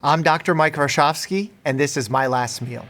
I'm Dr. Mike Warshawski, and this is My Last Meal.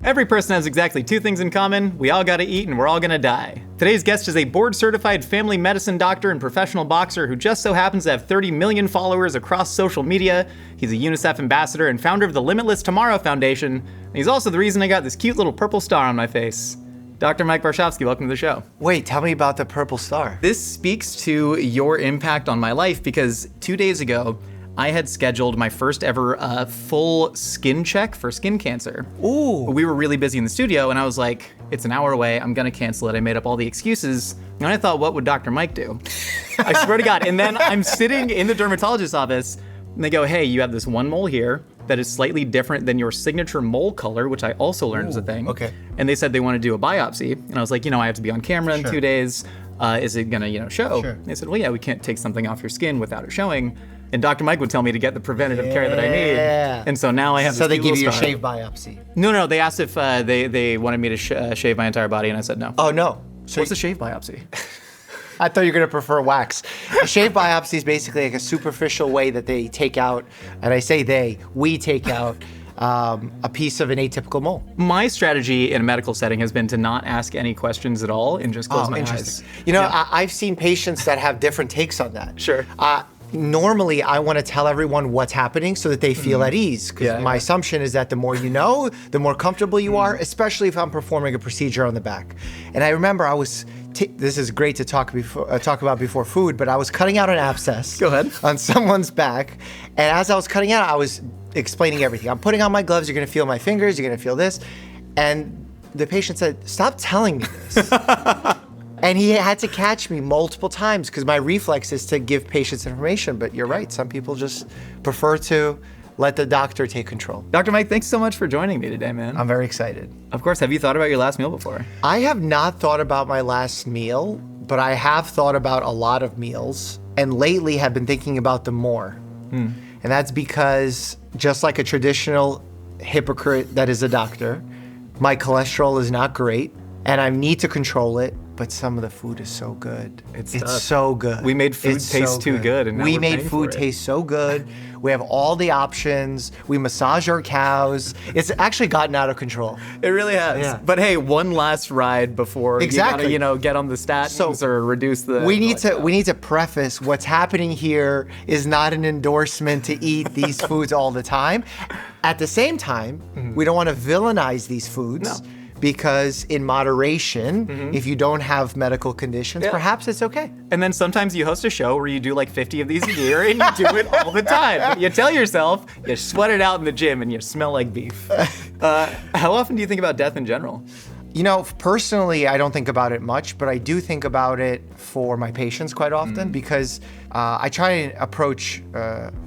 Every person has exactly two things in common. We all gotta eat and we're all gonna die. Today's guest is a board-certified family medicine doctor and professional boxer who just so happens to have 30 million followers across social media. He's a UNICEF ambassador and founder of the Limitless Tomorrow Foundation. And he's also the reason I got this cute little purple star on my face. Dr. Mike Warshawski, welcome to the show. Wait, tell me about the purple star. This speaks to your impact on my life because 2 days ago, I had scheduled my first ever full skin check for skin cancer. Ooh. We were really busy in the studio and I was like, it's an hour away, I'm gonna cancel it. I made up all the excuses. And I thought, what would Dr. Mike do? I swear to God. And then I'm sitting in the dermatologist's office and they go, hey, you have this one mole here that is slightly different than your signature mole color, which I also learned is a thing. Okay. And they said they want to do a biopsy. And I was like, I have to be on camera in 2 days. Is it gonna, show? Sure. And they said, well, yeah, we can't take something off your skin without it showing. And Dr. Mike would tell me to get the preventative care that I need. And so now I have So this they give you a scar. shave biopsy? No, they asked if they wanted me to shave my entire body, and I said no. Oh, no. So What's a shave biopsy? I thought you were going to prefer wax. A shave biopsy is basically like a superficial way that they take out, and I say we take out a piece of an atypical mole. My strategy in a medical setting has been to not ask any questions at all and just close my eyes. I've seen patients that have different takes on that. Sure. Normally, I want to tell everyone what's happening so that they feel at ease. Because my assumption is that the more you know, the more comfortable you are, especially if I'm performing a procedure on the back. And I remember this is great to talk about before food, but I was cutting out an abscess. Go ahead. On someone's back. And as I was cutting out, I was explaining everything. I'm putting on my gloves, you're going to feel my fingers, you're going to feel this. And the patient said, stop telling me this. And he had to catch me multiple times because my reflex is to give patients information. But you're right, some people just prefer to let the doctor take control. Dr. Mike, thanks so much for joining me today, man. I'm very excited. Of course, have you thought about your last meal before? I have not thought about my last meal, but I have thought about a lot of meals, and lately have been thinking about them more. And that's because just like a traditional hypocrite that is a doctor, my cholesterol is not great, and I need to control it. But some of the food is so good. It's so good. We made food taste too good, and now we we're made paying food for it. taste so good. We have all the options. We massage our cows. It's actually gotten out of control. It really has. Yeah. But hey, one last ride before Exactly. you gotta, get on the statins or reduce the. We need to preface what's happening here is not an endorsement to eat these foods all the time. At the same time, we don't want to villainize these foods. No. Because in moderation, if you don't have medical conditions, perhaps it's okay. And then sometimes you host a show where you do like 50 of these a year and you do it all the time. You tell yourself, you sweat it out in the gym and you smell like beef. How often do you think about death in general? Personally, I don't think about it much, but I do think about it for my patients quite often because I try to approach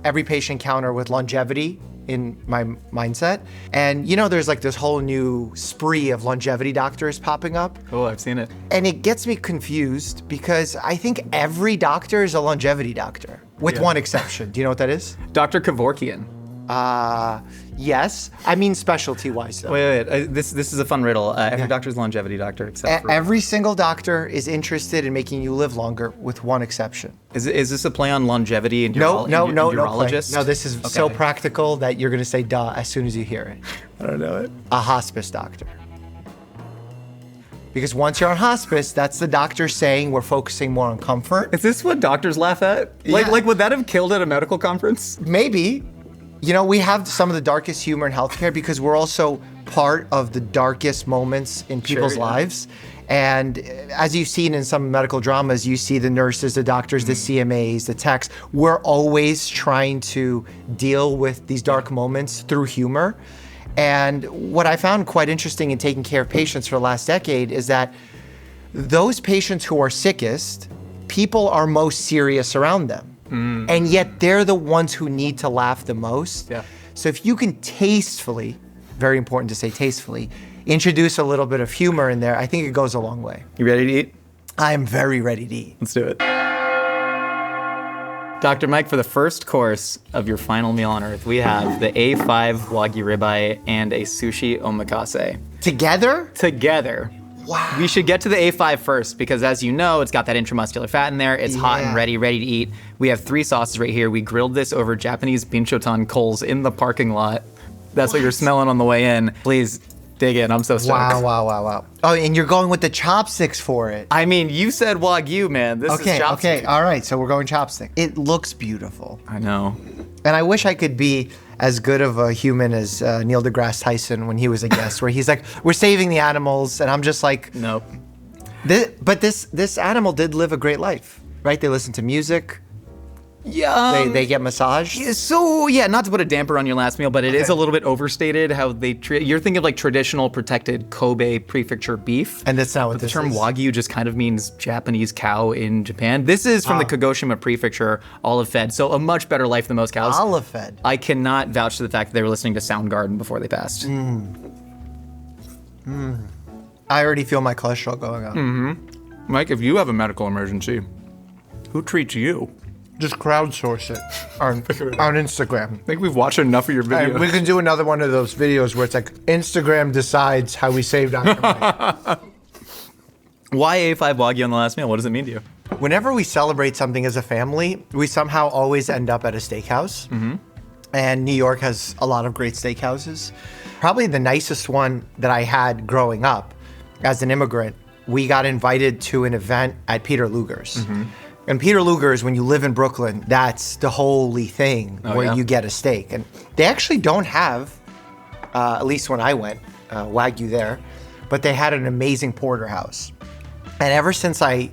every patient encounter with longevity in my mindset. And there's like this whole new spree of longevity doctors popping up. Oh, I've seen it. And it gets me confused because I think every doctor is a longevity doctor, with one exception. Do you know what that is? Dr. Kevorkian. Yes. I mean specialty-wise, though. Wait. This is a fun riddle. Every doctor's a longevity doctor, except for... Every single doctor is interested in making you live longer, with one exception. Is this a play on longevity and No play. urologist? No, this is so practical that you're going to say duh as soon as you hear it. I don't know it. A hospice doctor. Because once you're on hospice, that's the doctor saying we're focusing more on comfort. Is this what doctors laugh at? Like would that have killed at a medical conference? Maybe. We have some of the darkest humor in healthcare because we're also part of the darkest moments in people's lives. And as you've seen in some medical dramas, you see the nurses, the doctors, the CMAs, the techs. We're always trying to deal with these dark moments through humor. And what I found quite interesting in taking care of patients for the last decade is that those patients who are sickest, people are most serious around them. And yet they're the ones who need to laugh the most. Yeah. So if you can tastefully, very important to say tastefully, introduce a little bit of humor in there, I think it goes a long way. You ready to eat? I'm very ready to eat. Let's do it. Dr. Mike, for the first course of your final meal on Earth, we have the A5 Wagyu ribeye and a sushi omakase. Together? Together. Wow. We should get to the A5 first because, as you know, it's got that intramuscular fat in there. It's hot and ready to eat. We have 3 sauces right here. We grilled this over Japanese binchotan coals in the parking lot. That's what you're smelling on the way in. Please dig in. I'm so stoked. Wow. Oh, and you're going with the chopsticks for it. I mean, you said Wagyu, man. This is chopstick. Okay. All right. So we're going chopstick. It looks beautiful. I know. And I wish I could be as good of a human as Neil deGrasse Tyson when he was a guest, where he's like, we're saving the animals. And I'm just like, nope. But this animal did live a great life, right? They listen to music. Yeah. They get massaged. So, not to put a damper on your last meal, but it is a little bit overstated how they treat. You're thinking of like traditional protected Kobe prefecture beef. And that's not what the this term is. Wagyu just kind of means Japanese cow in Japan. This is from the Kagoshima prefecture, olive fed. So a much better life than most cows. Olive fed. I cannot vouch for the fact that they were listening to Soundgarden before they passed. I already feel my cholesterol going up. Mike, if you have a medical emergency, who treats you? Just crowdsource it on Instagram. I think we've watched enough of your videos. And we can do another one of those videos where it's like Instagram decides how we save Dr. Mike. Why A5 Wagyu on the last meal? What does it mean to you? Whenever we celebrate something as a family, we somehow always end up at a steakhouse. And New York has a lot of great steakhouses. Probably the nicest one that I had growing up as an immigrant, we got invited to an event at Peter Luger's. And Peter Luger's, when you live in Brooklyn, that's the holy thing where you get a steak. And they actually don't have, at least when I went, Wagyu there, but they had an amazing porterhouse. And ever since I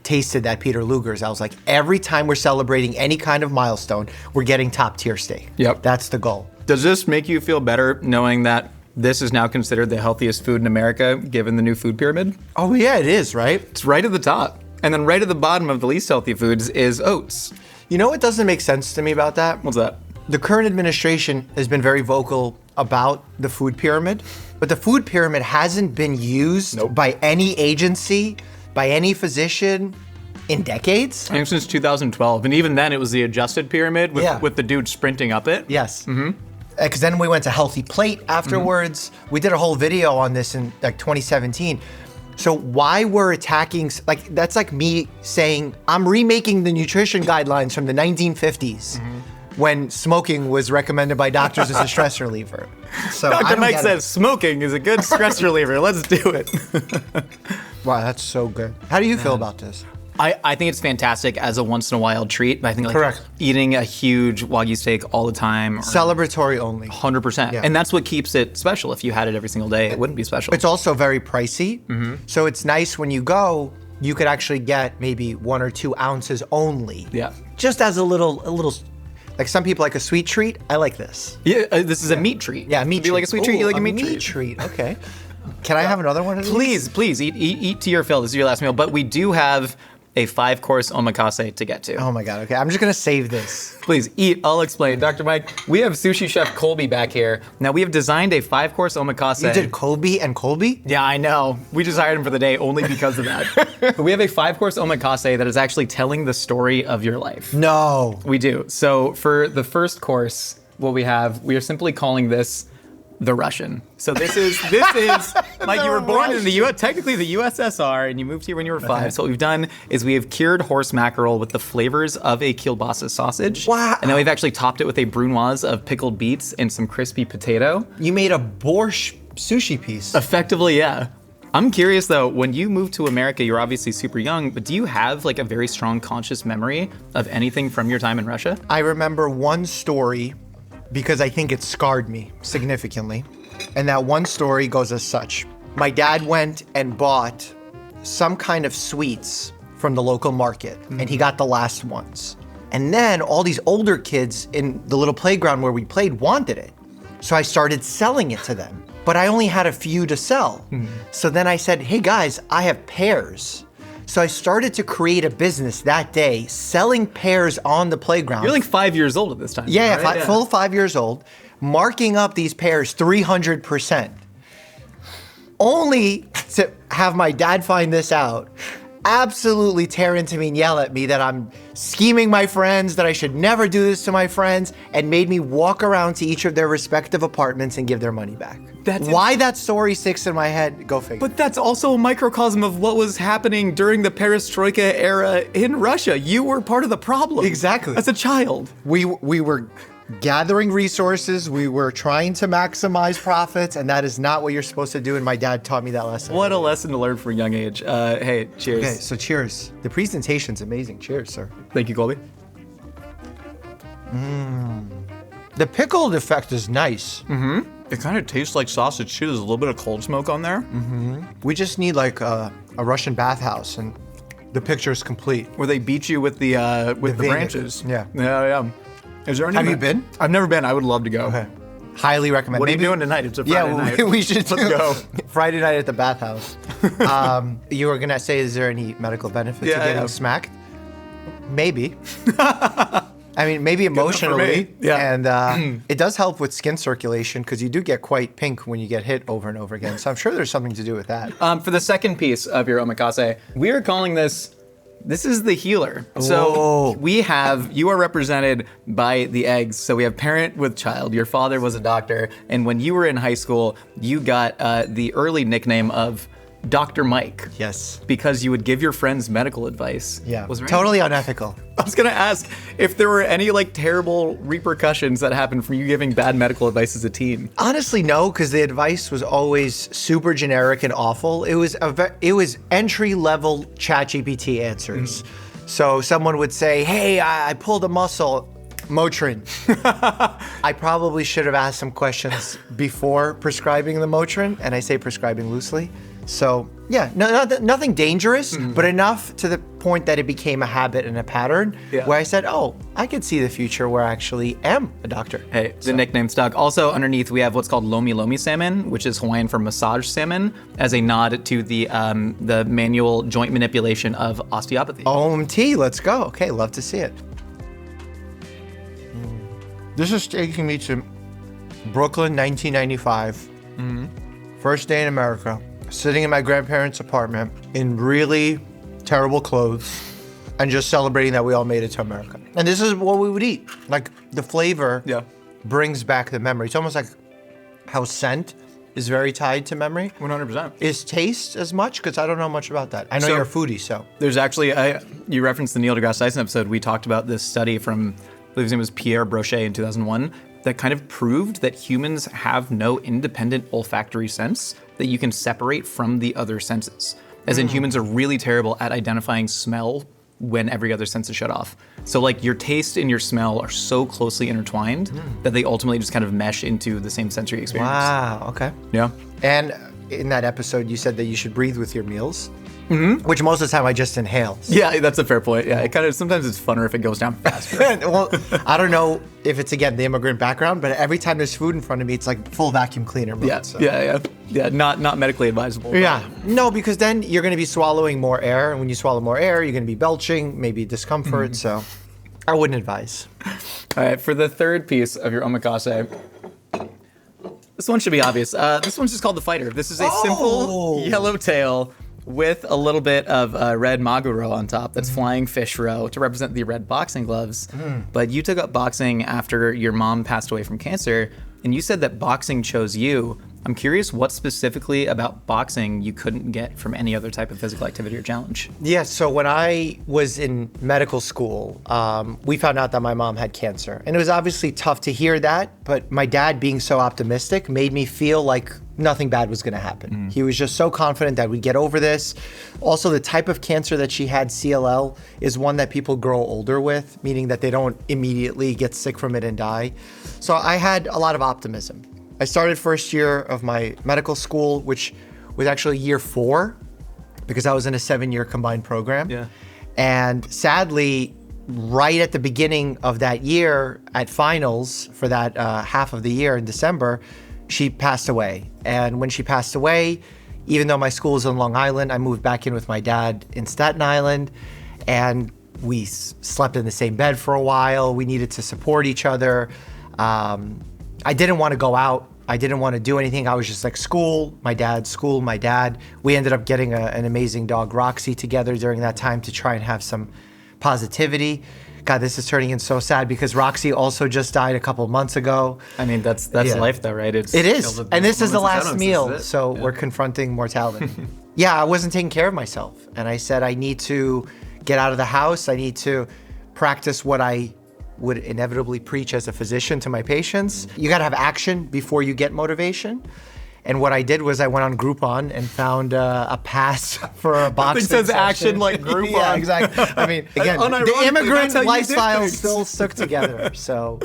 tasted that Peter Luger's, I was like, every time we're celebrating any kind of milestone, we're getting top tier steak. Yep. That's the goal. Does this make you feel better knowing that this is now considered the healthiest food in America, given the new food pyramid? Oh yeah, it is, right? It's right at the top. And then right at the bottom of the least healthy foods is oats. You know what doesn't make sense to me about that? What's that? The current administration has been very vocal about the food pyramid, but the food pyramid hasn't been used by any agency, by any physician in decades. I think since 2012. And even then it was the adjusted pyramid with the dude sprinting up it. Yes. Because then we went to Healthy Plate afterwards. We did a whole video on this in like 2017. So why we're attacking, like that's like me saying, I'm remaking the nutrition guidelines from the 1950s when smoking was recommended by doctors as a stress reliever. So Dr. Mike says smoking is a good stress reliever. Let's do it. Wow, that's so good. How do you feel about this? I think it's fantastic as a once in a while treat, but I think like eating a huge Wagyu steak all the time. Celebratory only. 100%. Yeah. And that's what keeps it special. If you had it every single day, it wouldn't be special. It's also very pricey. So it's nice when you go, you could actually get maybe 1 or 2 ounces only. Yeah. Just as a little, like some people like a sweet treat. I like this. Yeah, this is a meat treat. Yeah, meat treat. You like a sweet treat, you like a meat treat. treat. Okay. Can I have another one of these? Please, eat to your fill. This is your last meal. But we do have a 5-course omakase to get to. Oh my God, okay. I'm just gonna save this. Please eat, I'll explain. Dr. Mike, we have sushi chef Colby back here. Now we have designed a 5-course omakase. You did Kobe and Colby? Yeah, I know. We just hired him for the day only because of that. But we have a 5-course omakase that is actually telling the story of your life. No. We do. So for the first course, what we are simply calling this the Russian. So this is Mike, you were born in the technically the USSR, and you moved here when you were 5. So what we've done is we have cured horse mackerel with the flavors of a kielbasa sausage. Wow. And then we've actually topped it with a brunoise of pickled beets and some crispy potato. You made a borscht sushi piece. Effectively, yeah. I'm curious though, when you moved to America, you're obviously super young, but do you have like a very strong conscious memory of anything from your time in Russia? I remember one story because I think it scarred me significantly. And that one story goes as such. My dad went and bought some kind of sweets from the local market, and he got the last ones. And then all these older kids in the little playground where we played wanted it. So I started selling it to them, but I only had a few to sell. So then I said, hey guys, I have pears. So I started to create a business that day selling pears on the playground. You're like 5 years old at this time. Yeah, right? full 5 years old, marking up these pears 300%. Only to have my dad find this out absolutely tear into me and yell at me that I'm scheming my friends, that I should never do this to my friends, and made me walk around to each of their respective apartments and give their money back. Why that story sticks in my head, go figure. But that's also a microcosm of what was happening during the Perestroika era in Russia. You were part of the problem. Exactly. As a child. We were gathering resources, we were trying to maximize profits, and that is not what you're supposed to do, and my dad taught me that lesson. What a lesson to learn from a young age. Hey, cheers. Okay, so cheers. The presentation's amazing. Cheers, sir. Thank you, Colby. The pickled effect is nice. It kind of tastes like sausage too. There's a little bit of cold smoke on there. We just need like a Russian bathhouse, and the picture is complete. Where they beat you with the branches. Yeah. Yeah. Is there any? Have you been? I've never been. I would love to go. Okay. Highly recommend. What are you doing tonight? It's a Friday night. We should Let's go. Friday night at the bathhouse. You were gonna say, is there any medical benefit to getting smacked? Maybe. I mean, maybe emotionally. Yeah. And it does help with skin circulation because you do get quite pink when you get hit over and over again. So I'm sure there's something to do with that. For the second piece of your omakase, we are calling this is the healer. So you are represented by the eggs. So we have parent with child. Your father was a doctor. And when you were in high school, you got the early nickname of Dr. Mike. Yes. Because you would give your friends medical advice. Yeah. Was there totally unethical. I was gonna ask if there were any like terrible repercussions that happened from you giving bad medical advice as a teen. Honestly, no, because the advice was always super generic and awful. It was entry-level ChatGPT answers. So someone would say, "Hey, I pulled a muscle." Motrin. I probably should have asked some questions before prescribing the Motrin, and I say prescribing loosely. So yeah, nothing dangerous, but enough to the point that it became a habit and a pattern where I said, oh, I could see the future where I actually am a doctor. Hey, the nickname stuck. Also underneath we have what's called lomi lomi salmon, which is Hawaiian for massage salmon, as a nod to the manual joint manipulation of osteopathy. OMT, let's go. Okay, love to see it. This is taking me to Brooklyn, 1995. First day in America. Sitting in my grandparents' apartment in really terrible clothes and just celebrating that we all made it to America. And this is what we would eat. Like the flavor brings back the memory. It's almost like how scent is very tied to memory. 100%. Is taste as much? Because I don't know much about that. I know you're a foodie, so. There's actually, you referenced the Neil deGrasse Tyson episode. We talked about this study from, I believe his name was Pierre Brochet in 2001, that kind of proved that humans have no independent olfactory sense that you can separate from the other senses. As in, humans are really terrible at identifying smell when every other sense is shut off. So like your taste and your smell are so closely intertwined that they ultimately just kind of mesh into the same sensory experience. Wow, okay. Yeah. And in that episode, you said that you should breathe with your meals. Which most of the time I just inhale. So. Yeah, that's a fair point. Yeah, it kind of sometimes it's funner if it goes down faster. Well, I don't know if it's again the immigrant background, but every time there's food in front of me, it's like full vacuum cleaner mode. Yeah, so. yeah. Not medically advisable. Yeah, no, because then you're going to be swallowing more air, and when you swallow more air, you're going to be belching, maybe discomfort. So, I wouldn't advise. All right, for the third piece of your omakase. This one should be obvious. This one's just called the Fighter. This is a simple yellow tail with a little bit of red maguro on top. That's flying fish roe to represent the red boxing gloves. But you took up boxing after your mom passed away from cancer, and you said that boxing chose you. I'm curious what specifically about boxing you couldn't get from any other type of physical activity or challenge. Yeah, so when I was in medical school, we found out that my mom had cancer. And it was obviously tough to hear that, but my dad being so optimistic made me feel like nothing bad was gonna happen. He was just so confident that we'd get over this. Also, the type of cancer that she had, CLL, is one that people grow older with, meaning that they don't immediately get sick from it and die. So I had a lot of optimism. I started first year of my medical school, which was actually year 4, because I was in a 7-year combined program. Yeah. And sadly, right at the beginning of that year, at finals for that half of the year in December, she passed away. And when she passed away, even though my school was in Long Island, I moved back in with my dad in Staten Island, and we slept in the same bed for a while. We needed to support each other. I didn't want to go out I didn't want to do anything. I was just like school, my dad. We ended up getting an amazing dog, Roxy, together during that time to try and have some positivity. God, this is turning in so sad because Roxy also just died a couple months ago. I mean, that's life though, right? It is. And this is the last meal, so Yeah. we're confronting mortality. Yeah, I wasn't taking care of myself. And I said, I need to get out of the house. I need to practice what I would inevitably preach as a physician to my patients. You got to have action before you get motivation. And what I did was I went on Groupon and found a pass for a boxing It says session. action like Groupon. Yeah, exactly. I mean, again, the Unironically, immigrant that's how you did lifestyle things. still stuck together. So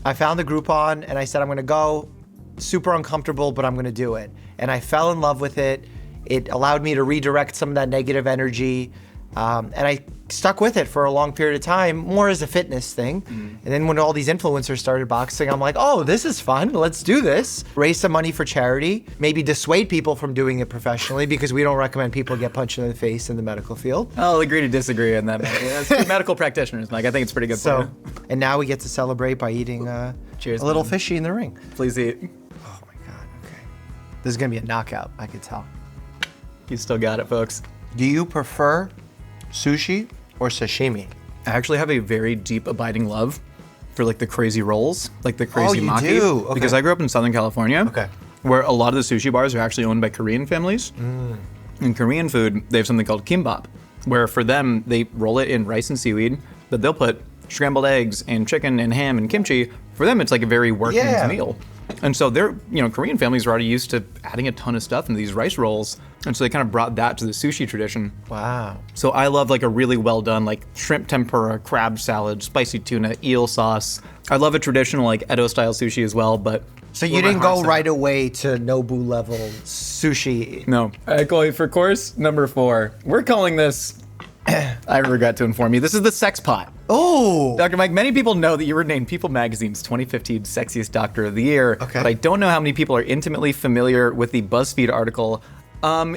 I found the Groupon and I said, I'm going to go. Super uncomfortable, but I'm going to do it. And I fell in love with it. It allowed me to redirect some of that negative energy. And I stuck with it for a long period of time, more as a fitness thing. And then when all these influencers started boxing, I'm like, oh, this is fun. Let's do this. Raise some money for charity, maybe dissuade people from doing it professionally because we don't recommend people get punched in the face in the medical field. I'll agree to disagree on that. As two medical practitioners, Mike, I think it's pretty good for So, you. and now we get to celebrate by eating Cheers, a little man. fishy in the ring. Please eat. Oh my God, okay. This is gonna be a knockout, I could tell. You still got it, folks. Do you prefer sushi or sashimi? I actually have a very deep, abiding love for like the crazy rolls, like the crazy you maki. do? Okay. Because I grew up in Southern California, Okay. where a lot of the sushi bars are actually owned by Korean families. In Korean food, they have something called kimbap, where for them, they roll it in rice and seaweed, but they'll put scrambled eggs and chicken and ham and kimchi. For them, it's like a very workman's Yeah. meal. And so they're, Korean families are already used to adding a ton of stuff into these rice rolls. And so they kind of brought that to the sushi tradition. Wow. So I love like a really well done like shrimp tempura, crab salad, spicy tuna, eel sauce. I love a traditional like Edo style sushi as well, but So you where my didn't go heart's at. right away to Nobu level sushi. No. Chloe, for course number 4, we're calling this, I regret to inform you, this is the sex pot. Oh, Dr. Mike, many people know that you were named People Magazine's 2015 Sexiest Doctor of the Year, Okay. but I don't know how many people are intimately familiar with the BuzzFeed article.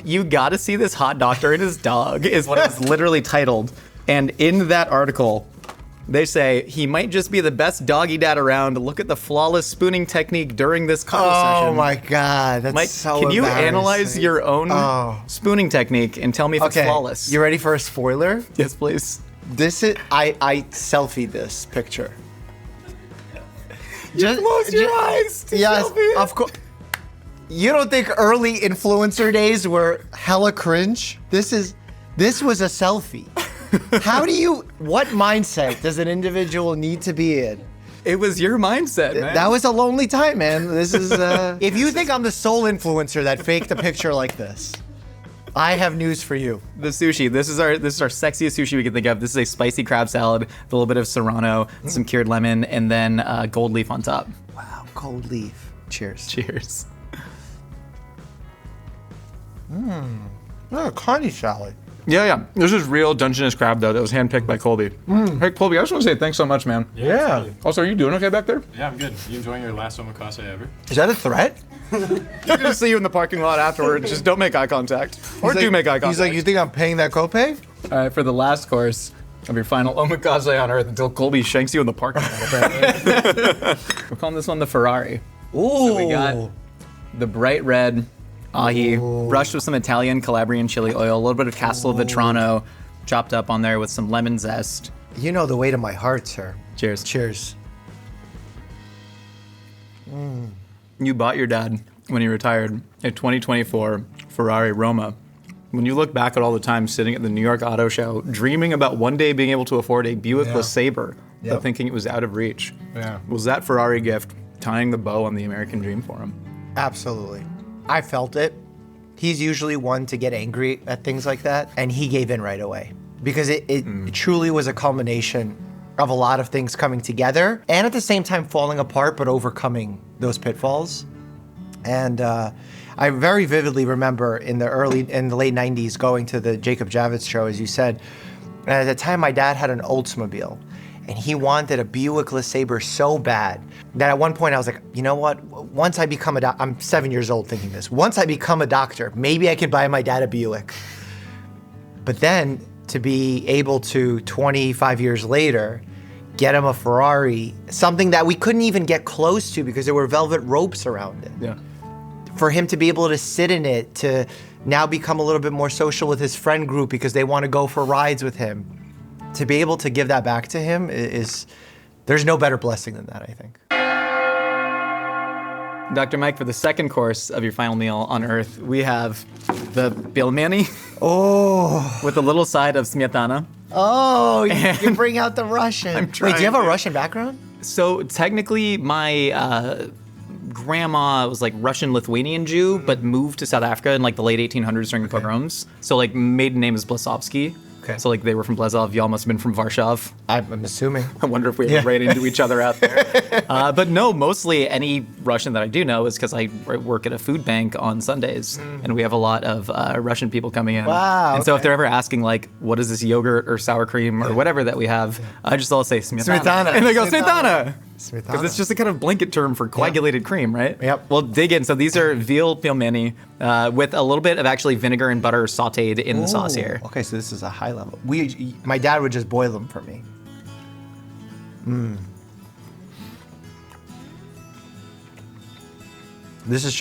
You gotta see this hot doctor and his dog is what it was literally titled. And in that article, they say, he might just be the best doggy dad around. Look at the flawless spooning technique during this cuddle session. oh my God, that's Mike, so can you analyze embarrassing. your own Oh. spooning technique and tell me if it's Okay, flawless? you ready for a spoiler? Yes, please. This is I selfie this picture. Just Close your eyes to Yes, selfie it. of course. You don't think early influencer days were hella cringe? This was a selfie. How do you? What mindset does an individual need to be in? It was your mindset, man. That was a lonely time, man. This is. If you think I'm the sole influencer that faked a picture like this, I have news for you. The sushi. This is our sexiest sushi we can think of. This is a spicy crab salad, with a little bit of serrano, some cured lemon, and then gold leaf on top. Wow, cold leaf. Cheers. Cheers. Oh, carne salad. Yeah. This is real Dungeness crab, though, that was handpicked by Colby. Hey, Colby, I just want to say thanks so much, man. Yeah. Also, are you doing okay back there? Yeah, I'm good. You enjoying your last Omakase ever? Is that a threat? I'm gonna see you in the parking lot afterwards. Just don't make eye contact, or do make eye contact. He's like, you think I'm paying that copay? All right, for the last course of your final omakase on Earth, until Colby shanks you in the parking lot. Apparently, we're calling this one the Ferrari. Ooh. We got the bright red ahi, brushed with some Italian Calabrian chili oil, a little bit of Castelvetrano chopped up on there with some lemon zest. You know the way to my heart, sir. Cheers. Cheers. You bought your dad, when he retired, a 2024 Ferrari Roma. When you look back at all the time sitting at the New York Auto Show, dreaming about one day being able to afford a Buick LeSabre, Yep. but thinking it was out of reach, Yeah. was that Ferrari gift tying the bow on the American dream for him? Absolutely. I felt it. He's usually one to get angry at things like that, and he gave in right away because it truly was a culmination of a lot of things coming together and at the same time falling apart, but overcoming those pitfalls. And I very vividly remember in the late 90s going to the Jacob Javits show, as you said. And at the time, my dad had an Oldsmobile, and he wanted a Buick LeSabre so bad that at one point I was like, you know what? Once I become I'm 7 years old thinking this. Once I become a doctor, maybe I can buy my dad a Buick. But then to be able to, 25 years later, get him a Ferrari, something that we couldn't even get close to because there were velvet ropes around it. Yeah. For him to be able to sit in it, to now become a little bit more social with his friend group because they want to go for rides with him, to be able to give that back to him there's no better blessing than that, I think. Dr. Mike, for the second course of your final meal on Earth, we have the pilmeni with a little side of smetana. Oh, you bring out the Russian. I'm Wait, do you have a trying. Russian background? So technically, my grandma was like Russian-Lithuanian Jew, but moved to South Africa in like the late 1800s during the pogroms. So like maiden name is Blasovsky. Okay. So like they were from Blazov. Y'all must have been from Warsaw. I'm assuming. I wonder if we ever ran into each other out there. But no, mostly any Russian that I do know is because I work at a food bank on Sundays, and we have a lot of Russian people coming in. Wow, And so if okay. they're ever asking like, what is this yogurt or sour cream or whatever that we have, I just always say smetana. Smetana. And they go, Smetana. smetana. Because it's just a kind of blanket term for coagulated cream, right? Yep. Well, dig in. So these are veal pilmeni with a little bit of actually vinegar and butter sauteed in the sauce here. Okay, so this is a high level. My dad would just boil them for me.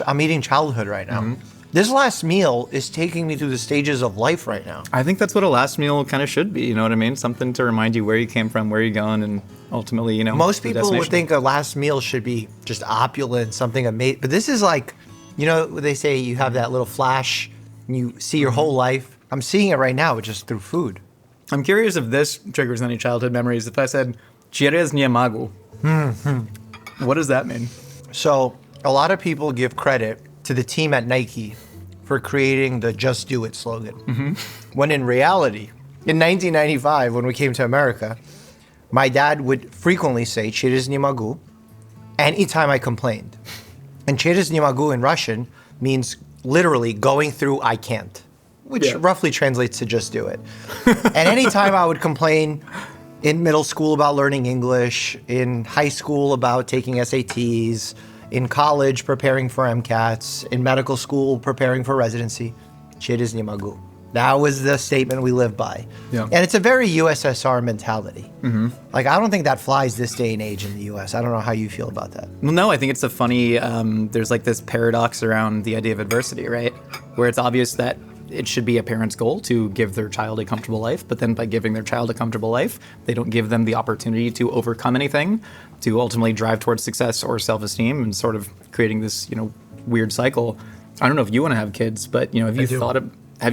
I'm eating childhood right now. This last meal is taking me through the stages of life right now. I think that's what a last meal kind of should be. You know what I mean? Something to remind you where you came from, where you're going, and ultimately, you know. Most the people would destination. think a last meal should be just opulent, something amazing. But this is like, you know, they say you have that little flash and you see your whole life. I'm seeing it right now, just through food. I'm curious if this triggers any childhood memories. If I said, "Через nie могу," what does that mean? So a lot of people give credit to the team at Nike for creating the Just Do It slogan. When in reality, in 1995, when we came to America, my dad would frequently say, "Через не могу," anytime I complained. And "Через не могу" in Russian means literally going through I can't, which roughly translates to just do it. And anytime I would complain in middle school about learning English, in high school about taking SATs, in college preparing for MCATs, in medical school preparing for residency, "Через не могу." That was the statement we lived by. Yeah. And it's a very USSR mentality. Like, I don't think that flies this day and age in the US. I don't know how you feel about that. Well, no, I think it's a funny, there's like this paradox around the idea of adversity, right? Where it's obvious that it should be a parent's goal to give their child a comfortable life, but then by giving their child a comfortable life, they don't give them the opportunity to overcome anything, to ultimately drive towards success or self-esteem, and sort of creating this, you know, weird cycle. I don't know if you want to have kids, but, you know, have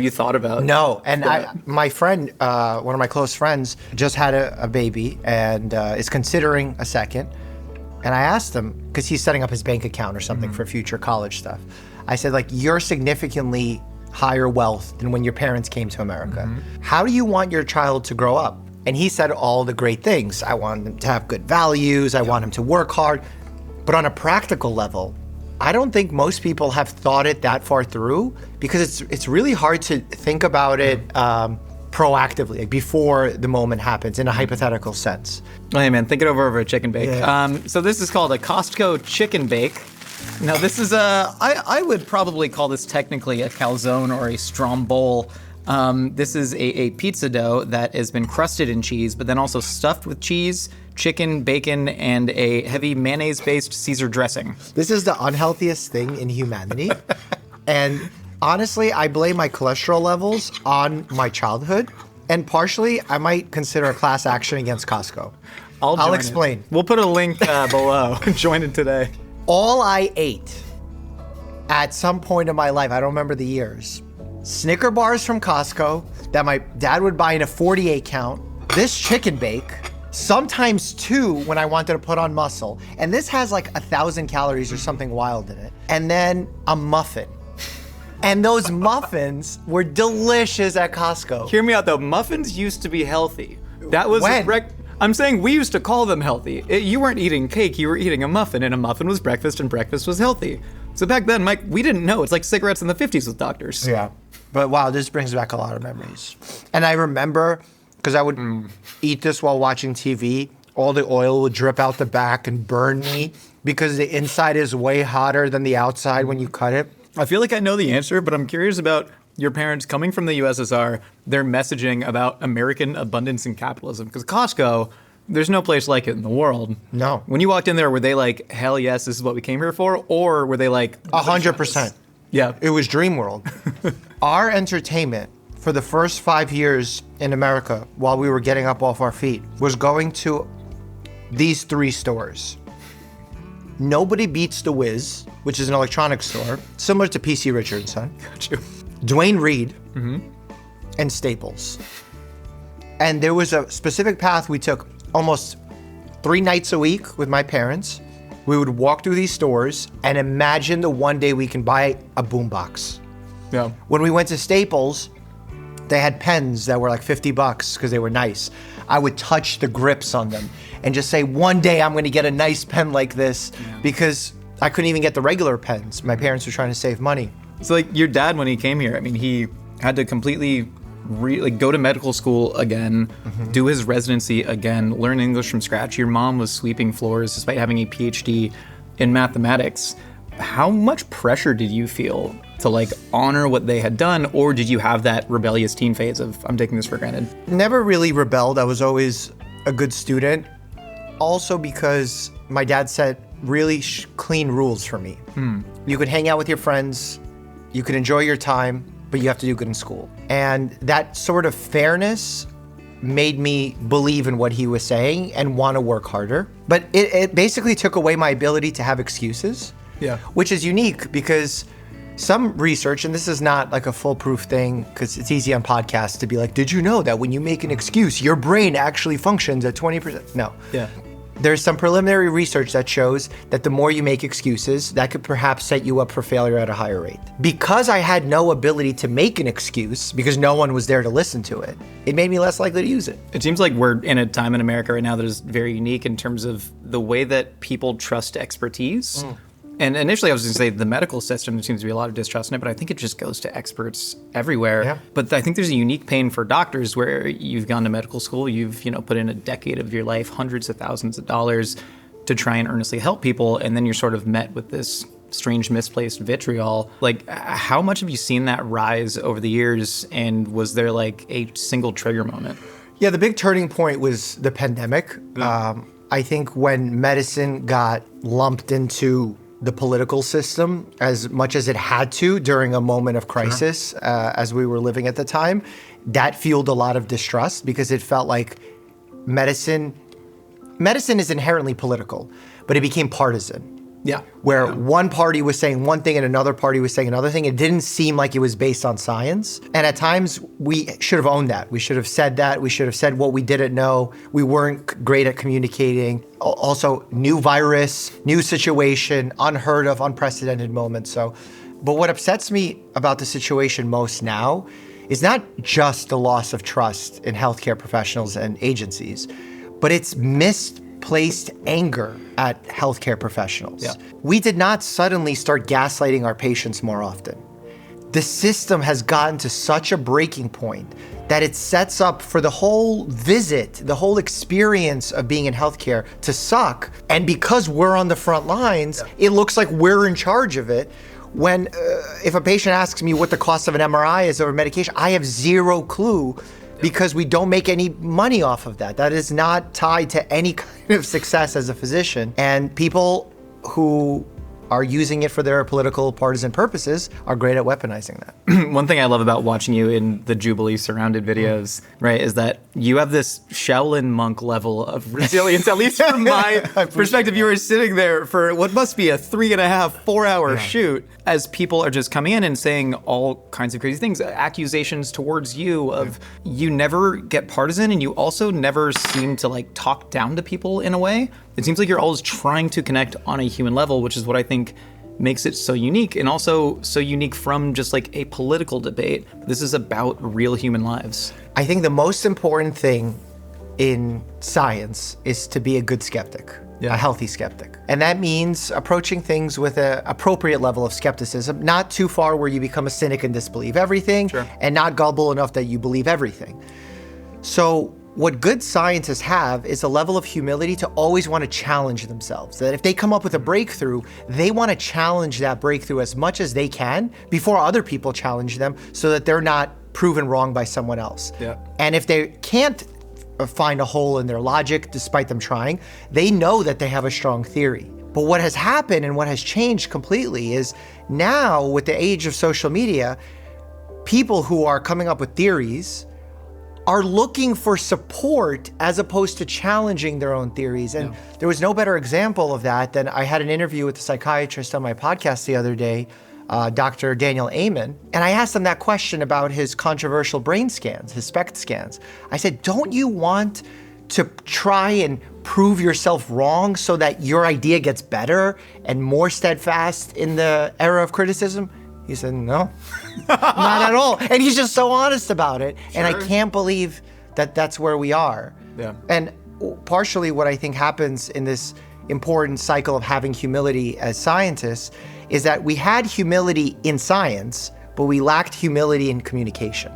you thought about? No, and my friend, one of my close friends, just had a baby and is considering a second. And I asked him, because he's setting up his bank account or something for future college stuff. I said, like, you're significantly higher wealth than when your parents came to America. How do you want your child to grow up? And he said all the great things. I want him to have good values. I want him to work hard. But on a practical level, I don't think most people have thought it that far through, because it's really hard to think about it proactively, like before the moment happens, in a hypothetical sense. Oh, hey man, think it over a chicken bake. Yeah. So this is called a Costco chicken bake. Now this is I would probably call this technically a calzone or a stromboli. This is a pizza dough that has been crusted in cheese, but then also stuffed with cheese, chicken, bacon, and a heavy mayonnaise-based Caesar dressing. This is the unhealthiest thing in humanity. And honestly, I blame my cholesterol levels on my childhood. And partially, I might consider a class action against Costco. I'll join explain. it. We'll put a link below. Join it today. All I ate at some point in my life, I don't remember the years, Snicker bars from Costco that my dad would buy in a 48 count, this chicken bake, sometimes two when I wanted to put on muscle. And this has like 1,000 calories or something wild in it. And then a muffin. And those muffins were delicious at Costco. Hear me out though. Muffins used to be healthy. That was When? I'm saying we used to call them healthy. You weren't eating cake, you were eating a muffin, and a muffin was breakfast, and breakfast was healthy. So back then, Mike, we didn't know. It's like cigarettes in the 50s with doctors. Yeah. But wow, this brings back a lot of memories. And I remember, because I would eat this while watching TV, all the oil would drip out the back and burn me because the inside is way hotter than the outside when you cut it. I feel like I know the answer, but I'm curious about your parents coming from the USSR, their messaging about American abundance and capitalism. Because Costco, There's no place like it in the world. No. When you walked in there, were they like, hell yes, this is what we came here for? Or were they like, 100%. yeah. It was dream world. Our entertainment for the first 5 years in America, while we were getting up off our feet, was going to these 3 stores. Nobody Beats the Wiz, which is an electronics store, similar to PC Richard & Son. Got you. Dwayne Reed, and Staples. And there was a specific path we took almost 3 nights a week with my parents. We would walk through these stores and imagine the one day we can buy a boombox. Yeah. When we went to Staples, they had pens that were like $50 because they were nice. I would touch the grips on them and just say, one day I'm gonna get a nice pen like this, because I couldn't even get the regular pens. My parents were trying to save money. So like your dad, when he came here, I mean, he had to completely go to medical school again, do his residency again, learn English from scratch. Your mom was sweeping floors despite having a PhD in mathematics. How much pressure did you feel to like honor what they had done, or did you have that rebellious teen phase of, I'm taking this for granted? Never really rebelled. I was always a good student. Also because my dad set really clean rules for me. You could hang out with your friends, you could enjoy your time, but you have to do good in school. And that sort of fairness made me believe in what he was saying and want to work harder. But it basically took away my ability to have excuses, which is unique because some research, and this is not like a foolproof thing because it's easy on podcasts to be like, did you know that when you make an excuse, your brain actually functions at 20%? No. Yeah. There's some preliminary research that shows that the more you make excuses, that could perhaps set you up for failure at a higher rate. Because I had no ability to make an excuse, because no one was there to listen to it, it made me less likely to use it. It seems like we're in a time in America right now that is very unique in terms of the way that people trust expertise. And initially I was going to say the medical system, there seems to be a lot of distrust in it, but I think it just goes to experts everywhere. Yeah. But I think there's a unique pain for doctors where you've gone to medical school, you've put in a decade of your life, hundreds of thousands of dollars to try and earnestly help people, and then you're sort of met with this strange misplaced vitriol. Like, how much have you seen that rise over the years, and was there like a single trigger moment? Yeah, the big turning point was the pandemic. I think when medicine got lumped into the political system as much as it had to during a moment of crisis, as we were living at the time, that fueled a lot of distrust because it felt like medicine is inherently political, but it became partisan. Yeah. Where one party was saying one thing and another party was saying another thing. It didn't seem like it was based on science. And at times we should have owned that. We should have said that. We should have said what we didn't know. We weren't great at communicating. Also, new virus, new situation, unheard of, unprecedented moment. But what upsets me about the situation most now is not just the loss of trust in healthcare professionals and agencies, but it's misplaced anger at healthcare professionals. Yeah. We did not suddenly start gaslighting our patients more often. The system has gotten to such a breaking point that it sets up for the whole visit, the whole experience of being in healthcare to suck. And because we're on the front lines, it looks like we're in charge of it. When if a patient asks me what the cost of an MRI is or medication, I have zero clue because we don't make any money off of that. That is not tied to any kind of success as a physician. And people who are using it for their political partisan purposes are great at weaponizing that. One thing I love about watching you in the Jubilee surrounded videos, right, is that you have this Shaolin monk level of resilience, at least from my perspective. You were sitting there for what must be a 3.5, 4-hour shoot as people are just coming in and saying all kinds of crazy things, accusations towards you of you never get partisan, and you also never seem to like talk down to people in a way. It seems like you're always trying to connect on a human level, which is what I think makes it so unique, and also so unique from just like a political debate. This is about real human lives. I think the most important thing in science is to be a good skeptic, a healthy skeptic. And that means approaching things with an appropriate level of skepticism, not too far where you become a cynic and disbelieve everything, and not gullible enough that you believe everything. So what good scientists have is a level of humility to always want to challenge themselves. That if they come up with a breakthrough, they want to challenge that breakthrough as much as they can before other people challenge them so that they're not proven wrong by someone else. Yeah. And if they can't find a hole in their logic despite them trying. They know that they have a strong theory. But what has happened and what has changed completely is now with the age of social media, people who are coming up with theories are looking for support as opposed to challenging their own theories. And there was no better example of that than I had an interview with a psychiatrist on my podcast the other day, Dr. Daniel Amen, and I asked him that question about his controversial brain scans, his SPECT scans. I said, don't you want to try and prove yourself wrong so that your idea gets better and more steadfast in the era of criticism? He said, no, not at all. And he's just so honest about it. Sure. And I can't believe that that's where we are. Yeah. And partially what I think happens in this important cycle of having humility as scientists is that we had humility in science, but we lacked humility in communication.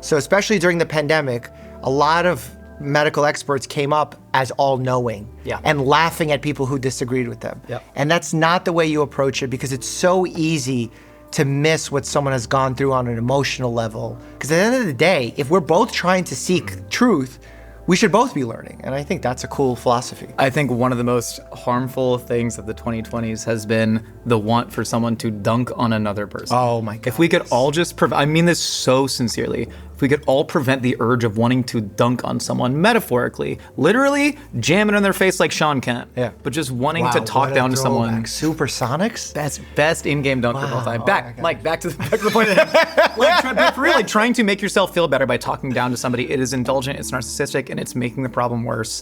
So especially during the pandemic, a lot of medical experts came up as all-knowing and laughing at people who disagreed with them. And that's not the way you approach it, because it's so easy to miss what someone has gone through on an emotional level. Because at the end of the day, if we're both trying to seek truth, we should both be learning. And I think that's a cool philosophy. I think one of the most harmful things of the 2020s has been the want for someone to dunk on another person. Oh my God. If we could all just I mean this so sincerely, if we could all prevent the urge of wanting to dunk on someone metaphorically, literally jam it in their face like Sean Kent. Yeah. But just wanting to talk down to someone. Supersonics? Best in-game dunk of all time. Back to the point. Trying to make yourself feel better by talking down to somebody. It is indulgent, it's narcissistic, and it's making the problem worse.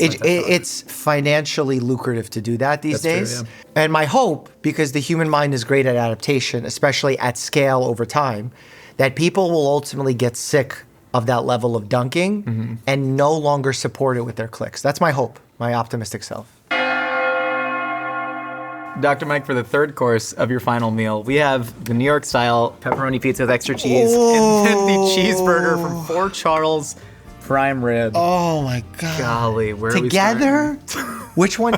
It's financially lucrative to do that these days. True, And my hope, because the human mind is great at adaptation, especially at scale over time, that people will ultimately get sick of that level of dunking and no longer support it with their clicks. That's my hope, my optimistic self. Dr. Mike, for the third course of your final meal, we have the New York style pepperoni pizza with extra cheese and then the cheeseburger from Fort Charles prime rib. Oh my God. Golly, where together? Which one?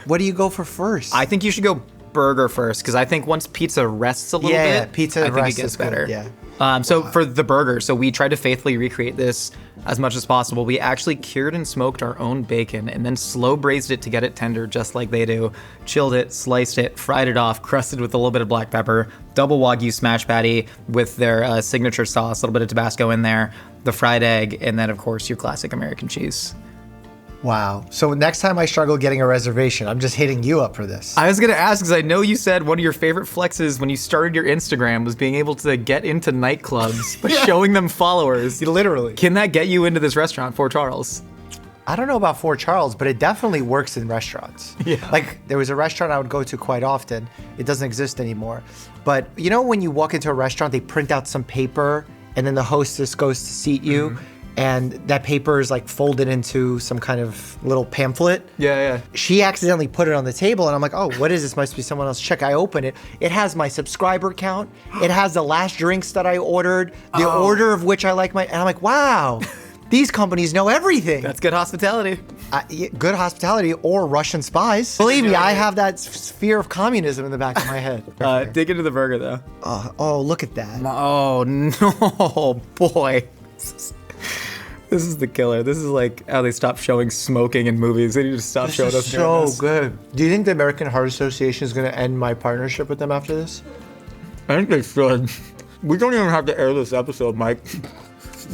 What do you go for first? I think you should go burger first, because I think once pizza rests a little bit, pizza I think rests it gets is better. good, yeah. So for the burger, so we tried to faithfully recreate this as much as possible. We actually cured and smoked our own bacon and then slow braised it to get it tender, just like they do. Chilled it, sliced it, fried it off, crusted with a little bit of black pepper, double Wagyu smash patty with their signature sauce, a little bit of Tabasco in there, the fried egg, and then of course your classic American cheese. Wow. So next time I struggle getting a reservation, I'm just hitting you up for this. I was going to ask, because I know you said one of your favorite flexes when you started your Instagram was being able to get into nightclubs by showing them followers. Literally. Can that get you into this restaurant, Fort Charles? I don't know about Fort Charles, but it definitely works in restaurants. Yeah. Like there was a restaurant I would go to quite often. It doesn't exist anymore. But you know when you walk into a restaurant, they print out some paper and then the hostess goes to seat you. And that paper is like folded into some kind of little pamphlet. Yeah. She accidentally put it on the table and I'm like, oh, what is this? Must be someone else. Check, I open it. It has my subscriber count. It has the last drinks that I ordered, the order of which I like and I'm like, wow, these companies know everything. That's good hospitality. Good hospitality or Russian spies. Believe me, I have that fear of communism in the back of my head. Dig into the burger though. Oh, look at that. Oh no, boy. This is the killer. This is like how they stop showing smoking in movies. They need to stop showing us. So good. Do you think the American Heart Association is going to end my partnership with them after this? I think they should. We don't even have to air this episode, Mike.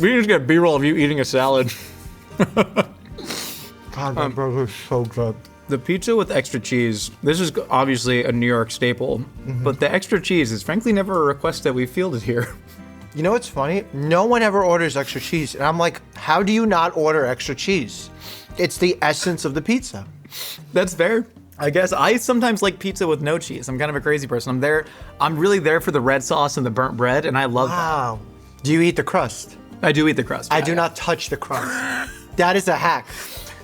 We can just get B-roll of you eating a salad. God, that burger is so good. The pizza with extra cheese, this is obviously a New York staple, but the extra cheese is frankly never a request that we fielded here. You know what's funny? No one ever orders extra cheese. And I'm like, how do you not order extra cheese? It's the essence of the pizza. That's fair. I guess I sometimes like pizza with no cheese. I'm kind of a crazy person. I'm really there for the red sauce and the burnt bread, and I love Wow. Do you eat the crust? that. I do eat the crust. I do not touch the crust. That is a hack.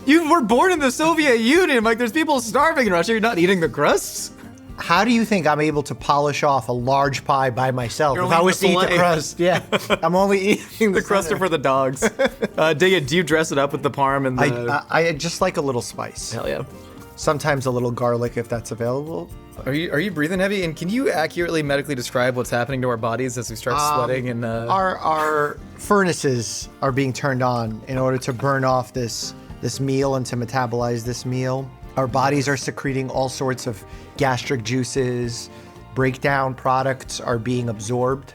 You were born in the Soviet Union. Like, there's people starving in Russia. You're not eating the crusts? How do you think I'm able to polish off a large pie by myself You're if only I was to eating eat the the fillet. crust? Yeah, I'm only eating The crust are for the dogs. Do you dress it up with the parm and the... I just like a little spice. Hell yeah. Sometimes a little garlic if that's available. Are you breathing heavy? And can you accurately medically describe what's happening to our bodies as we start sweating? And Our furnaces are being turned on in order to burn off this meal and to metabolize this meal. Our bodies are secreting all sorts of gastric juices. Breakdown products are being absorbed.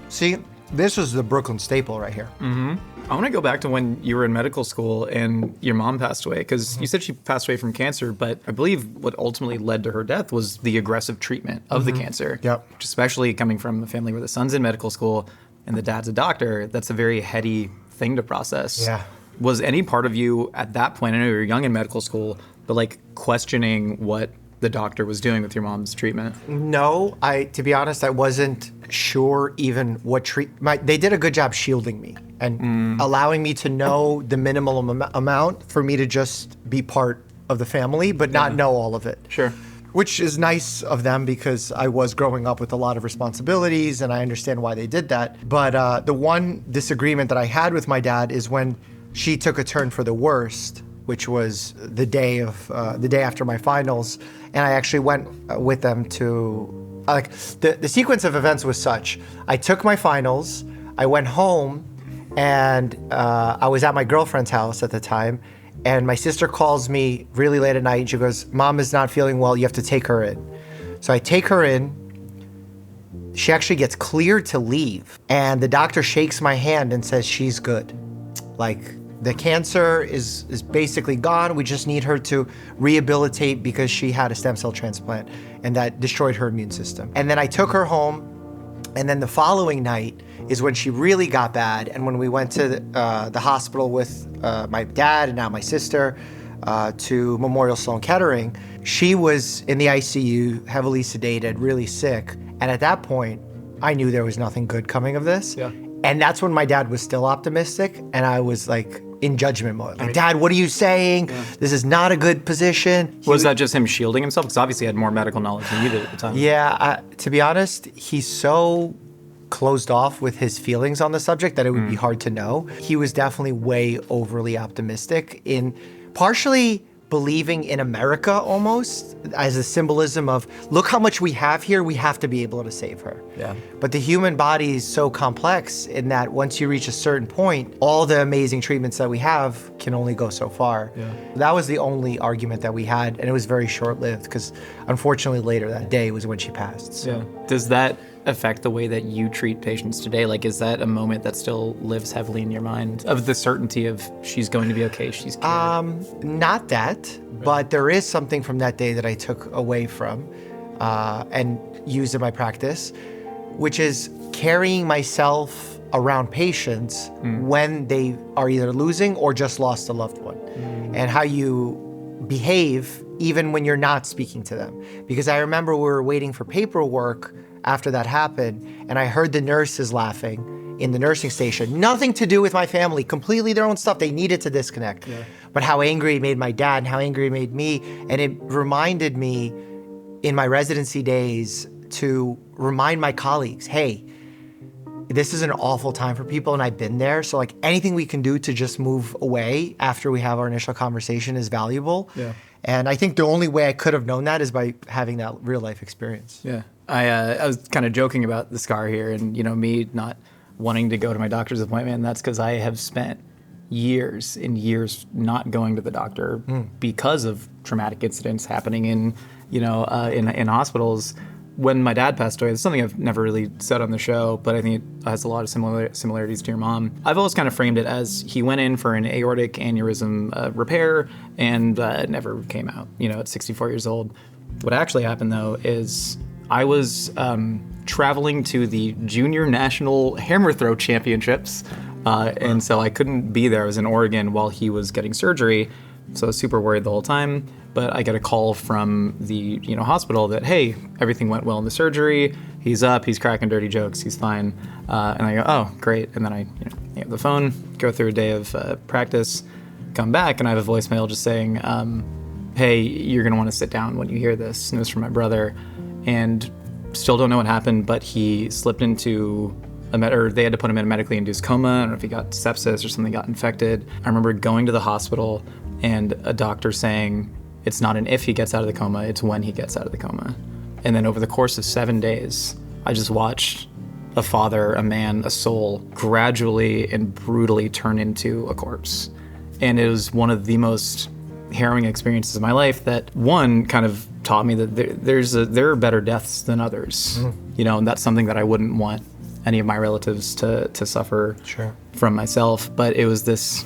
See, this was the Brooklyn staple right here. I want to go back to when you were in medical school and your mom passed away, because you said she passed away from cancer, but I believe what ultimately led to her death was the aggressive treatment of the cancer. Yep. Which, especially coming from a family where the son's in medical school and the dad's a doctor, that's a very heady thing to process. Yeah. Was any part of you at that point, I know you were young in medical school, but like questioning what the doctor was doing with your mom's treatment? No, to be honest, I wasn't sure even what they did a good job shielding me and allowing me to know the minimal amount for me to just be part of the family, but not know all of it. Sure. Which is nice of them because I was growing up with a lot of responsibilities and I understand why they did that. But the one disagreement that I had with my dad is when she took a turn for the worst, which was the day after my finals, and I actually went with them to the sequence of events was such. I took my finals, I went home, and I was at my girlfriend's house at the time, and my sister calls me really late at night, and she goes, "Mom is not feeling well, you have to take her in." So I take her in. She actually gets cleared to leave, and the doctor shakes my hand and says, "She's good. Like, the cancer is basically gone. We just need her to rehabilitate because she had a stem cell transplant and that destroyed her immune system." And then I took her home, and then the following night is when she really got bad. And when we went to the hospital with my dad and now my sister to Memorial Sloan Kettering, she was in the ICU, heavily sedated, really sick. And at that point, I knew there was nothing good coming of this. Yeah. And that's when my dad was still optimistic, and I was like in judgment mode. Like, "Dad, what are you saying? Yeah. This is not a good position." Was that just him shielding himself? Because obviously he had more medical knowledge than you did at the time. Yeah, to be honest, he's so closed off with his feelings on the subject that it would be hard to know. He was definitely way overly optimistic in partially believing in America almost as a symbolism of, look how much we have here, we have to be able to save her. Yeah. But the human body is so complex in that once you reach a certain point, all the amazing treatments that we have can only go so far. Yeah. That was the only argument that we had, and it was very short-lived because unfortunately later that day was when she passed. So. Yeah. Does that affect the way that you treat patients today? Like, is that a moment that still lives heavily in your mind of the certainty of she's going to be okay, she's cured? Not that, but there is something from that day that I took away from and used in my practice, which is carrying myself around patients when they are either losing or just lost a loved one, and how you behave even when you're not speaking to them. Because I remember we were waiting for paperwork after that happened, and I heard the nurses laughing in the nursing station. Nothing to do with my family, completely their own stuff. They needed to disconnect. Yeah. But how angry it made my dad and how angry it made me. And it reminded me in my residency days to remind my colleagues, hey, this is an awful time for people, and I've been there. So like anything we can do to just move away after we have our initial conversation is valuable. Yeah. And I think the only way I could have known that is by having that real life experience. Yeah. I was kind of joking about the scar here and, me not wanting to go to my doctor's appointment. And that's because I have spent years and years not going to the doctor because of traumatic incidents happening in hospitals. When my dad passed away, it's something I've never really said on the show, but I think it has a lot of similarities to your mom. I've always kind of framed it as he went in for an aortic aneurysm repair and never came out, at 64 years old. What actually happened, though, is I was traveling to the Junior National Hammer Throw Championships, and so I couldn't be there. I was in Oregon while he was getting surgery, so I was super worried the whole time. But I get a call from the hospital that, hey, everything went well in the surgery. He's up. He's cracking dirty jokes. He's fine. And I go, oh, great. And then I hang up the phone, go through a day of practice, come back, and I have a voicemail just saying, hey, you're going to want to sit down when you hear this. And it was from my brother. And still don't know what happened, but he slipped into or they had to put him in a medically induced coma. I don't know if he got sepsis or something got infected. I remember going to the hospital and a doctor saying, it's not an if he gets out of the coma, it's when he gets out of the coma. And then over the course of 7 days, I just watched a father, a man, a soul gradually and brutally turn into a corpse. And it was one of the most harrowing experiences of my life that, one, kind of taught me that there are better deaths than others. You know, and that's something that I wouldn't want any of my relatives to suffer from myself. But it was this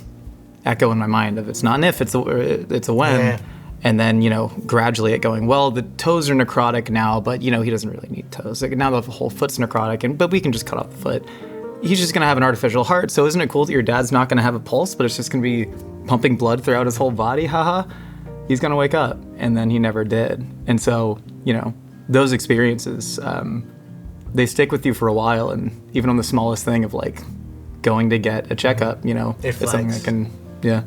echo in my mind of it's not an if, it's a when. Yeah. And then, you know, gradually it going, well, the toes are necrotic now, but, you know, he doesn't really need toes. Like, now the whole foot's necrotic, but we can just cut off the foot. He's just going to have an artificial heart, so isn't it cool that your dad's not going to have a pulse, but it's just going to be pumping blood throughout his whole body? Haha. He's going to wake up. And then he never did. And so, you know, those experiences, they stick with you for a while. And even on the smallest thing of, like, going to get a checkup, you know, it's something that can, yeah.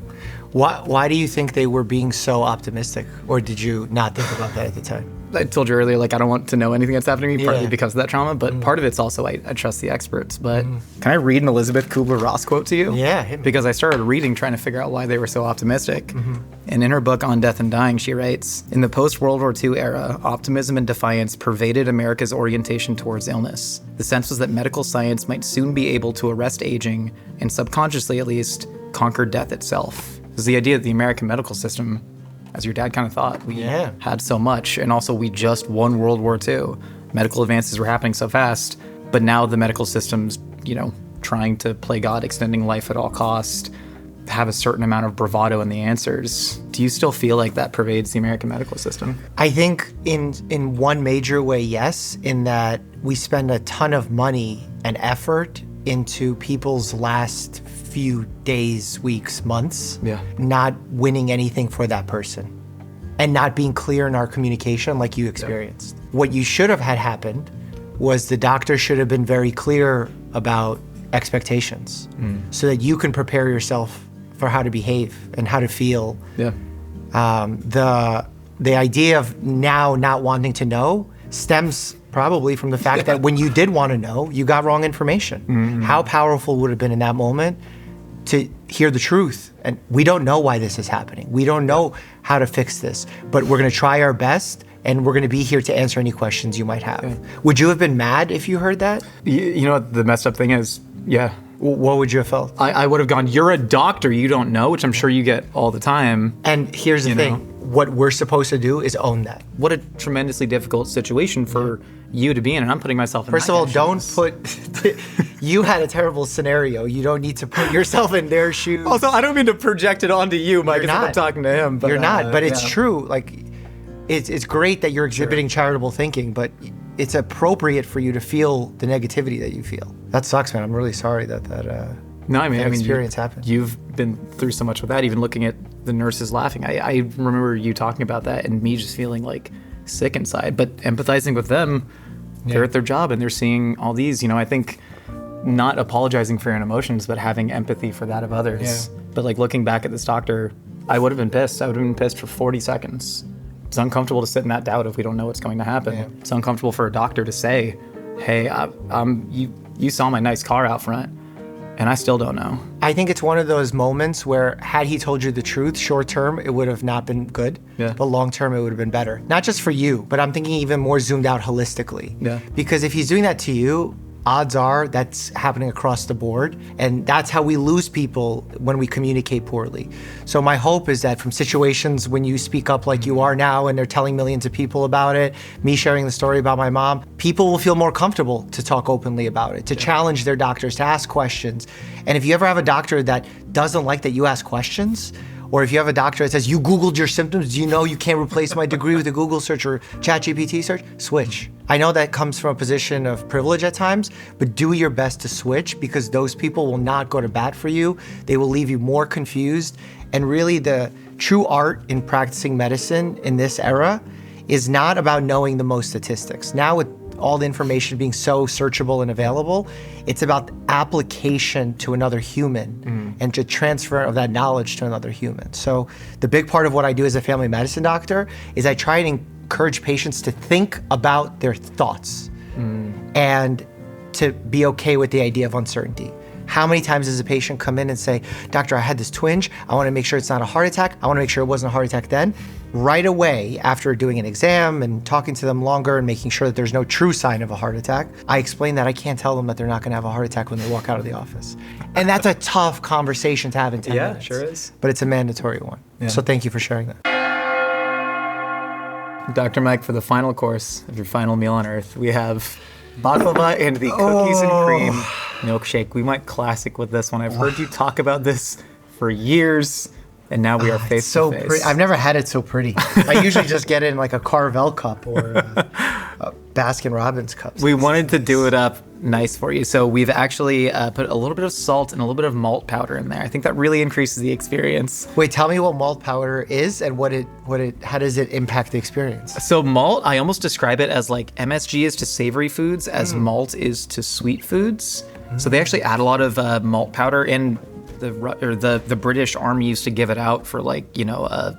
Why do you think they were being so optimistic? Or did you not think about that at the time? I told you earlier, like, I don't want to know anything that's happening to me, partly because of that trauma, but part of it's also I trust the experts. But can I read an Elizabeth Kubler-Ross quote to you? Yeah, hit me. Because I started reading, trying to figure out why they were so optimistic. And in her book On Death and Dying, she writes, in the post-World War II era, optimism and defiance pervaded America's orientation towards illness. The sense was that medical science might soon be able to arrest aging, and subconsciously at least, conquer death itself. It was the idea that the American medical system, as your dad kind of thought, we had so much, and also we just won World War II. Medical advances were happening so fast, but now the medical system's, you know, trying to play God, extending life at all cost, have a certain amount of bravado in the answers. Do you still feel like that pervades the American medical system? I think in one major way, yes, in that we spend a ton of money and effort into people's last few days, weeks, months, not winning anything for that person and not being clear in our communication like you experienced. What you should have had happened was the doctor should have been very clear about expectations so that you can prepare yourself for how to behave and how to feel. The idea of now not wanting to know stems probably from the fact that when you did want to know, you got wrong information. How powerful would it have been in that moment to hear the truth? And we don't know why this is happening. We don't know how to fix this, but we're going to try our best, and we're going to be here to answer any questions you might have. Would you have been mad if you heard that? You know what the messed up thing is? What would you have felt? I would have gone, you're a doctor, you don't know, which I'm sure you get all the time. And here's the thing. What we're supposed to do is own that. What a tremendously difficult situation for you to be in, and I'm putting myself in First of all, don't put... You had a terrible scenario. You don't need to put yourself in their shoes. Also, I don't mean to project it onto you, Mike, if I'm talking to him. But, you're not, but it's true. Like, it's great that you're exhibiting charitable thinking, but it's appropriate for you to feel the negativity that you feel. That sucks, man. I'm really sorry that experience happened. You've been through so much with that, even looking at the nurses laughing. I remember you talking about that and me just feeling like sick inside, but empathizing with them. They're at their job and they're seeing all these, you know, I think not apologizing for your own emotions, but having empathy for that of others. But like looking back at this doctor, I would have been pissed. I would have been pissed for 40 seconds. It's uncomfortable to sit in that doubt if we don't know what's going to happen. It's uncomfortable for a doctor to say, hey, you saw my nice car out front, and I still don't know. I think it's one of those moments where had he told you the truth, short term, it would have not been good, but long term, it would have been better. Not just for you, but I'm thinking even more zoomed out holistically. Because if he's doing that to you, odds are that's happening across the board. And that's how we lose people when we communicate poorly. So my hope is that from situations when you speak up like you are now and they're telling millions of people about it, me sharing the story about my mom, people will feel more comfortable to talk openly about it, to challenge their doctors, to ask questions. And if you ever have a doctor that doesn't like that you ask questions, or if you have a doctor that says, you Googled your symptoms, do you know you can't replace my degree with a Google search or ChatGPT search? Switch. I know that comes from a position of privilege at times, but do your best to switch because those people will not go to bat for you. They will leave you more confused. And really the true art in practicing medicine in this era is not about knowing the most statistics. Now with all the information being so searchable and available, it's about application to another human and to transfer of that knowledge to another human. So the big part of what I do as a family medicine doctor is I try and encourage patients to think about their thoughts and to be okay with the idea of uncertainty. How many times does a patient come in and say, doctor, I had this twinge. I want to make sure it's not a heart attack. I want to make sure it wasn't a heart attack then. Right away, after doing an exam and talking to them longer and making sure that there's no true sign of a heart attack, I explain that I can't tell them that they're not going to have a heart attack when they walk out of the office. And that's a tough conversation to have in 10 minutes. Yeah, sure is. But it's a mandatory one. Yeah. So thank you for sharing that. Dr. Mike, for the final course of your final meal on Earth, we have baklava and the cookies and cream milkshake. We went classic with this one. I've heard you talk about this for years, and now we are face to face. Pretty. I've never had it so pretty. I usually just get it in like a Carvel cup or a Baskin Robbins cup. We wanted to do it up nice for you, so we've actually put a little bit of salt and a little bit of malt powder in there. I think that really increases the experience. Wait, tell me what malt powder is and how does it impact the experience? So malt, I almost describe it as like MSG is to savory foods as malt is to sweet foods. So they actually add a lot of malt powder, and the British Army used to give it out for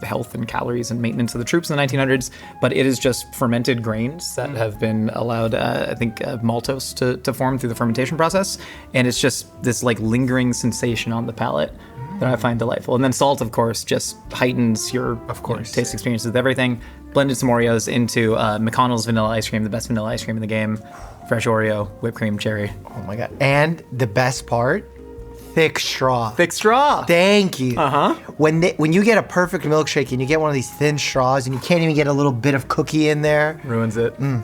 health and calories and maintenance of the troops in the 1900s. But it is just fermented grains that have been allowed, maltose to form through the fermentation process, and it's just this like lingering sensation on the palate that I find delightful. And then salt, of course, just heightens your taste experiences with everything. Blended some Oreos into McConnell's vanilla ice cream, the best vanilla ice cream in the game. Fresh Oreo, whipped cream, cherry. Oh my God. And the best part, thick straw. Thick straw. Thank you. Uh-huh. When you get a perfect milkshake and you get one of these thin straws and you can't even get a little bit of cookie in there. Ruins it. Oh,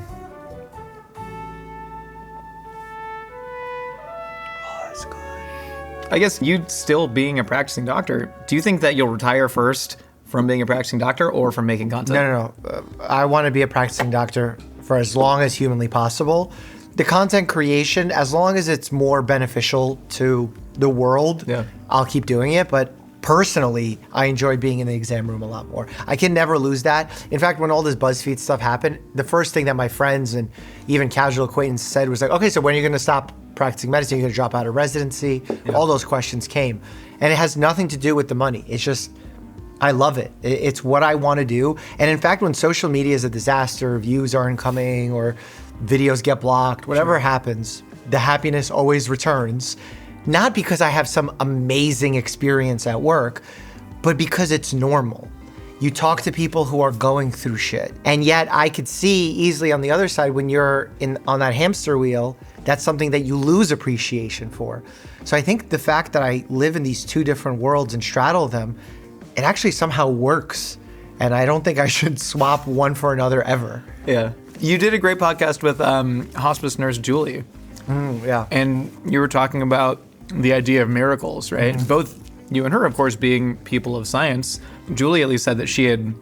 that's good. I guess you still being a practicing doctor, do you think that you'll retire first from being a practicing doctor or from making content? No. I want to be a practicing doctor for as long as humanly possible. The content creation, as long as it's more beneficial to the world, I'll keep doing it. But personally, I enjoy being in the exam room a lot more. I can never lose that. In fact, when all this BuzzFeed stuff happened, the first thing that my friends and even casual acquaintances said was like, okay, so when are you going to stop practicing medicine? You're going to drop out of residency? Yeah. All those questions came. And it has nothing to do with the money. It's just, I love it. It's what I want to do. And in fact, when social media is a disaster, views aren't coming or videos get blocked, whatever happens, the happiness always returns. Not because I have some amazing experience at work, but because it's normal. You talk to people who are going through shit. And yet I could see easily on the other side when you're on that hamster wheel, that's something that you lose appreciation for. So I think the fact that I live in these two different worlds and straddle them, it actually somehow works. And I don't think I should swap one for another ever. Yeah. You did a great podcast with hospice nurse Jubilee. Yeah. And you were talking about the idea of miracles, right? Mm-hmm. Both you and her, of course, being people of science. Julie at least said that she had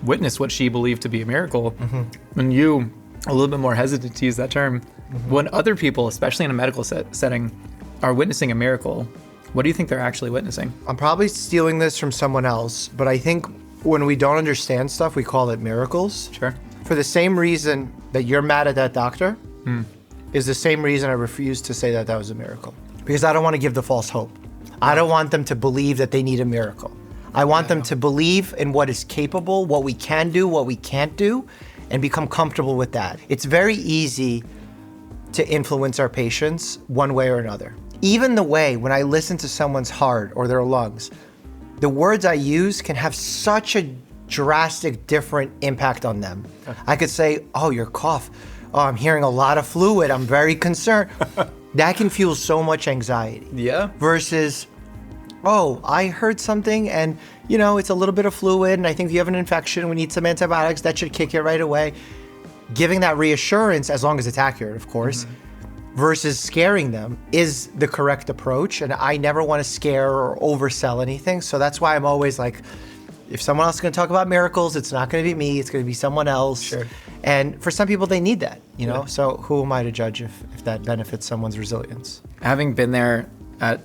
witnessed what she believed to be a miracle. Mm-hmm. And you, a little bit more hesitant to use that term. Mm-hmm. When other people, especially in a medical setting, are witnessing a miracle, what do you think they're actually witnessing? I'm probably stealing this from someone else, but I think when we don't understand stuff, we call it miracles. Sure. For the same reason that you're mad at that doctor is the same reason I refuse to say that that was a miracle. Because I don't want to give the false hope. I don't want them to believe that they need a miracle. I want them to believe in what is capable, what we can do, what we can't do, and become comfortable with that. It's very easy to influence our patients one way or another. Even the way when I listen to someone's heart or their lungs, the words I use can have such a drastic different impact on them. I could say, oh, your cough. Oh, I'm hearing a lot of fluid. I'm very concerned. That can fuel so much anxiety. Yeah. Versus, oh, I heard something and, it's a little bit of fluid and I think you have an infection. We need some antibiotics. That should kick it right away. Giving that reassurance, as long as it's accurate, of course, versus scaring them is the correct approach. And I never want to scare or oversell anything. So that's why I'm always like, if someone else is going to talk about miracles, it's not going to be me. It's going to be someone else. Sure. And for some people, they need that, So who am I to judge if that benefits someone's resilience? Having been there at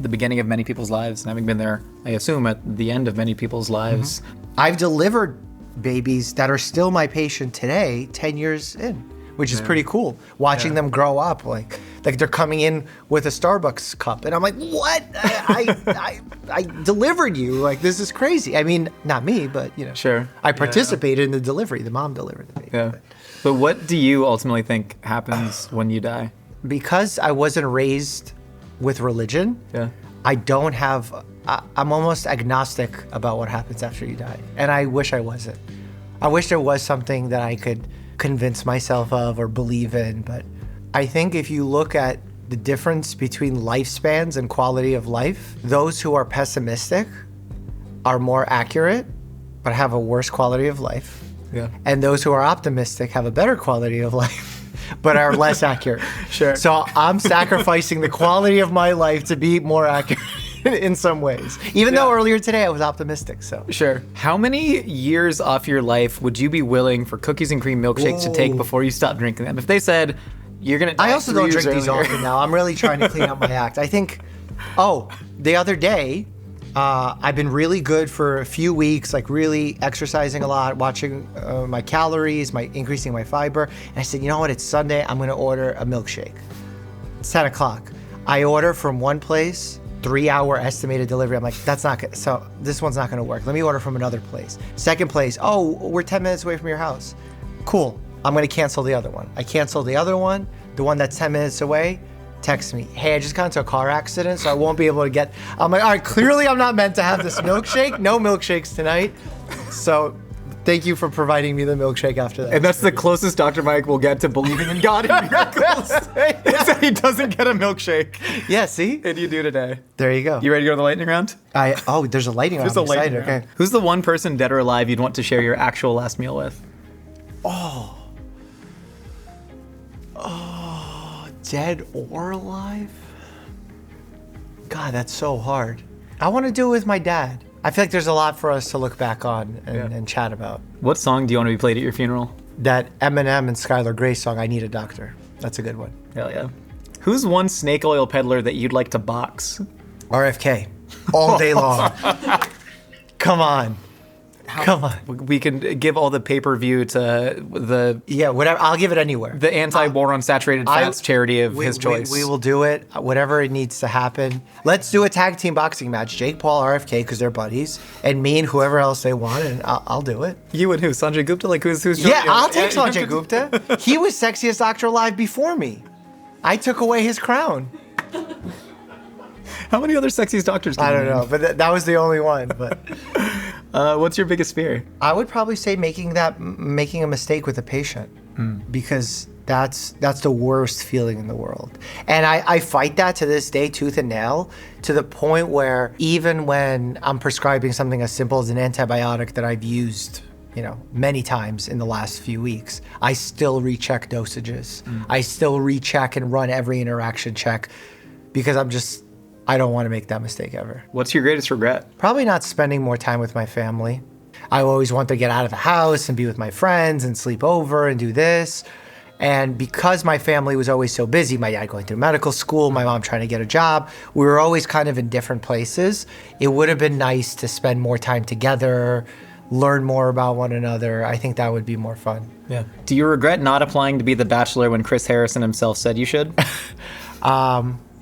the beginning of many people's lives and having been there, I assume, at the end of many people's lives. I've delivered babies that are still my patient today, 10 years in, which is pretty cool. Watching them grow up, like they're coming in with a Starbucks cup. And I'm like, what? I delivered you. Like, this is crazy. I mean, not me, but, Sure. I participated in the delivery. The mom delivered the baby. Yeah. But what do you ultimately think happens when you die? Because I wasn't raised with religion. Yeah. I'm almost agnostic about what happens after you die. And I wish I wasn't. I wish there was something that I could convince myself of or believe in. But I think if you look at the difference between lifespans and quality of life, those who are pessimistic are more accurate, but have a worse quality of life. Yeah. And those who are optimistic have a better quality of life, but are less accurate. Sure. So I'm sacrificing the quality of my life to be more accurate in some ways. Even though earlier today I was optimistic, so. Sure. How many years off your life would you be willing for cookies and cream milkshakes to take before you stop drinking them? If they said, you're going to die I also 3 don't years drink these earlier. often now. I'm really trying to clean up my act. I think, the other day, I've been really good for a few weeks, like really exercising a lot, watching my calories, increasing my fiber. And I said, you know what, it's Sunday, I'm gonna order a milkshake. It's 10 o'clock. I order from one place, 3-hour estimated delivery. I'm like, that's not good. So this one's not gonna work. Let me order from another place. Second place, we're 10 minutes away from your house. Cool, I'm gonna cancel the other one. I cancel the other one, the one that's 10 minutes away, text me, hey, I just got into a car accident, so I won't be able to get, I'm like, all right, clearly I'm not meant to have this milkshake. No milkshakes tonight. So thank you for providing me the milkshake after that. And that's the closest Dr. Mike will get to believing in God and miracles. Is that he doesn't get a milkshake. Yeah, see? And you do today. There you go. You ready to go to the lightning round? There's a lightning round. There's a I'm excited. lightning round. Okay. Who's the one person, dead or alive, you'd want to share your actual last meal with? Dead or alive? God, that's so hard. I want to do it with my dad. I feel like there's a lot for us to look back on and chat about. What song do you want to be played at your funeral? That Eminem and Skylar Grey song, I Need a Doctor. That's a good one. Hell yeah. Who's one snake oil peddler that you'd like to box? RFK. All day long. Come on. Come on. We can give all the pay-per-view to Whatever. I'll give it anywhere. the anti-war on saturated fats charity of his choice. We will do it. Whatever it needs to happen. Let's do a tag team boxing match. Jake Paul, RFK, because they're buddies, and me and whoever else they want, and I'll do it. You and who? Sanjay Gupta? Like who's Yeah, I'll take Sanjay Gupta. He was Sexiest Doctor alive before me. I took away his crown. How many other Sexiest Doctors can I you don't name? know, but that was the only one. But What's your biggest fear? I would probably say making a mistake with a patient, because that's the worst feeling in the world. And I fight that to this day, tooth and nail, to the point where even when I'm prescribing something as simple as an antibiotic that I've used, many times in the last few weeks, I still recheck dosages. I still recheck and run every interaction check, because I don't want to make that mistake ever. What's your greatest regret? Probably not spending more time with my family. I always want to get out of the house and be with my friends and sleep over and do this. And because my family was always so busy, my dad going through medical school, my mom trying to get a job, we were always kind of in different places. It would have been nice to spend more time together, learn more about one another. I think that would be more fun. Yeah. Do you regret not applying to be the Bachelor when Chris Harrison himself said you should?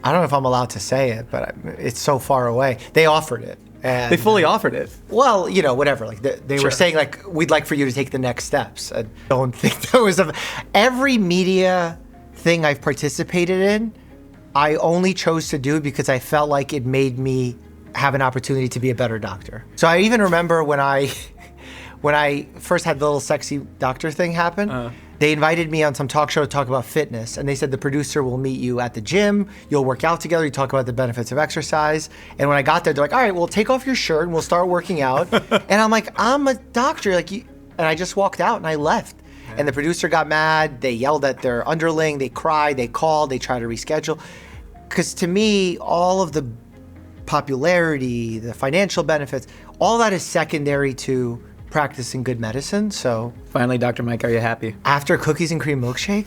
I don't know if I'm allowed to say it, but it's so far away. They offered it. And, They fully offered it. well, whatever. Like they were saying, like, we'd like for you to take the next steps. I don't think there was every media thing I've participated in, I only chose to do because I felt like it made me have an opportunity to be a better doctor. So I even remember when I first had the little sexy doctor thing happen, they invited me on some talk show to talk about fitness. And they said the producer will meet you at the gym. You'll work out together. You talk about the benefits of exercise. And when I got there, they're like, all right, well, take off your shirt and we'll start working out. And I'm like, I'm a doctor. And I just walked out and I left. And the producer got mad. They yelled at their underling. They cried. They called. They tried to reschedule. Because to me, all of the popularity, the financial benefits, all that is secondary to practicing good medicine. So Finally, Dr. Mike, are you happy? after cookies and cream milkshake,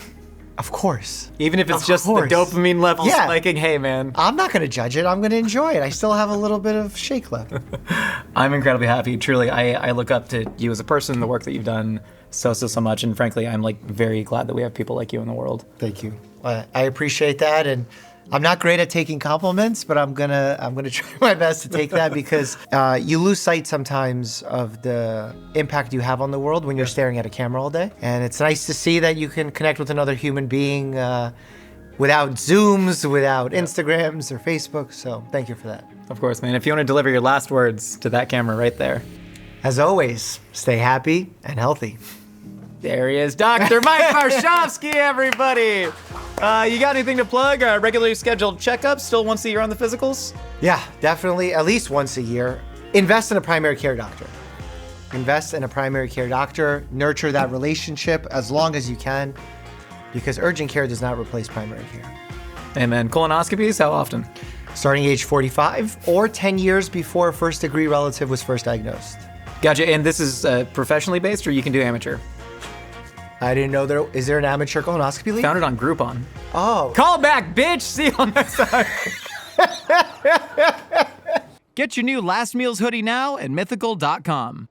of course. Even if it's Of just course. the dopamine level Yeah. spiking, hey man, I'm not going to judge it. I'm going to enjoy it. I still have a little bit of shake left. I'm incredibly happy. Truly, I look up to you as a person, the work that you've done so much, and frankly, I'm like very glad that we have people like you in the world. Thank you. I appreciate that, and I'm not great at taking compliments, but I'm gonna try my best to take that because you lose sight sometimes of the impact you have on the world when you're staring at a camera all day. And it's nice to see that you can connect with another human being without Zooms, without Instagrams or Facebook. So thank you for that. Of course, man. If you want to deliver your last words to that camera right there. As always, stay happy and healthy. There he is, Dr. Mike Marshofsky, everybody. You got anything to plug? Regularly scheduled checkups, still once a year on the physicals? Yeah, definitely at least once a year. Invest in a primary care doctor. Invest in a primary care doctor. Nurture that relationship as long as you can, because urgent care does not replace primary care. And then colonoscopies, how often? Starting age 45 or 10 years before a first degree relative was first diagnosed. Gotcha. And this is professionally based, or you can do amateur? I didn't know is there an amateur colonoscopy league? Found it on Groupon. Oh. Call back, bitch! See you on next time. Get your new Last Meals hoodie now at mythical.com.